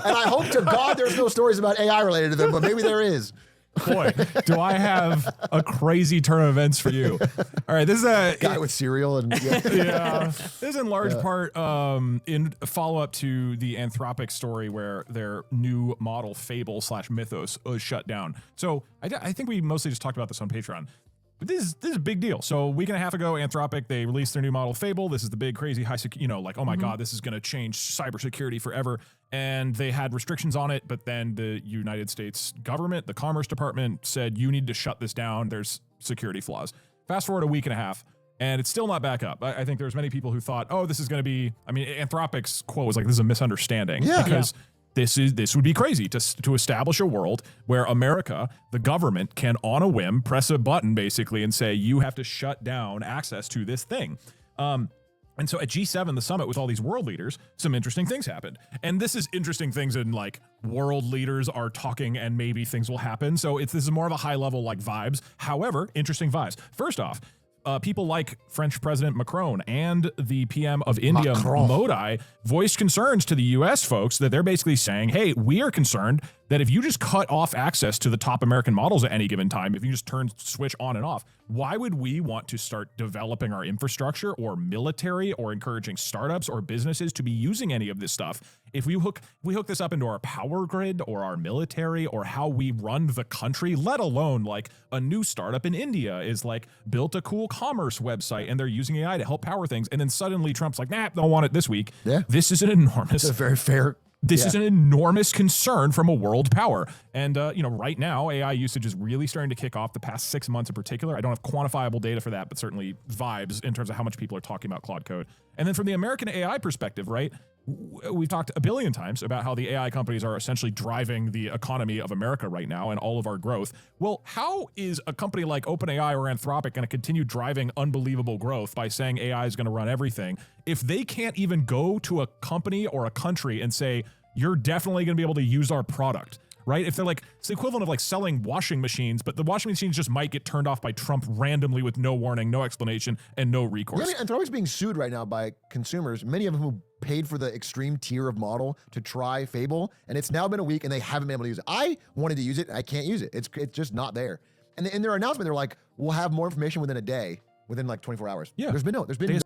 And I hope to God there's no stories about AI related to them, but maybe there is. Boy, do I have a crazy turn of events for you. All right, this is a Guy with cereal and yeah. This is in large part in follow-up to the Anthropic story where their new model Fable / Mythos was shut down. So I think we mostly just talked about this on Patreon. But this is a big deal. So a week and a half ago, Anthropic, they released their new model Fable. This is the big, crazy, high, like, oh my God, this is going to change cybersecurity forever. And they had restrictions on it, but then the United States government, the Commerce Department, said, you need to shut this down. There's security flaws. Fast forward a week and a half, and it's still not back up. I think there's many people who thought, oh, this is going to be, I mean, Anthropic's quote was like, this is a misunderstanding. Yeah. Because this would be crazy to establish a world where America, the government, can on a whim press a button basically and say you have to shut down access to this thing. And so at G7, the summit with all these world leaders, some interesting things happened. And this is interesting things in like world leaders are talking and maybe things will happen. So this is more of a high level like vibes. However, interesting vibes. First off, people like French President Macron and the PM of India, Modi, voiced concerns to the US folks that they're basically saying, hey, we are concerned that if you just cut off access to the top American models at any given time, if you just switch on and off, why would we want to start developing our infrastructure or military or encouraging startups or businesses to be using any of this stuff? If we hook this up into our power grid or our military or how we run the country, let alone like a new startup in India is like built a cool commerce website and they're using AI to help power things. And then suddenly Trump's like, nah, don't want it this week. Yeah. This is an enormous. It's a very fair. This is an enormous concern from a world power. And, right now, AI usage is really starting to kick off the past 6 months in particular. I don't have quantifiable data for that, but certainly vibes in terms of how much people are talking about Claude Code. And then from the American AI perspective, right, we've talked a billion times about how the AI companies are essentially driving the economy of America right now and all of our growth. Well, how is a company like OpenAI or Anthropic going to continue driving unbelievable growth by saying AI is going to run everything if they can't even go to a company or a country and say, you're definitely going to be able to use our product? Right? If they're like, it's the equivalent of like selling washing machines, but the washing machines just might get turned off by Trump randomly with no warning, no explanation, and no recourse. Yeah, I mean, Anthropic's being sued right now by consumers, many of them who paid for the extreme tier of model to try Fable, and it's now been a week and they haven't been able to use it. I wanted to use it, and I can't use it. It's just not there. And in their announcement, they're like, we'll have more information within a day, within like 24 hours. Yeah. There's been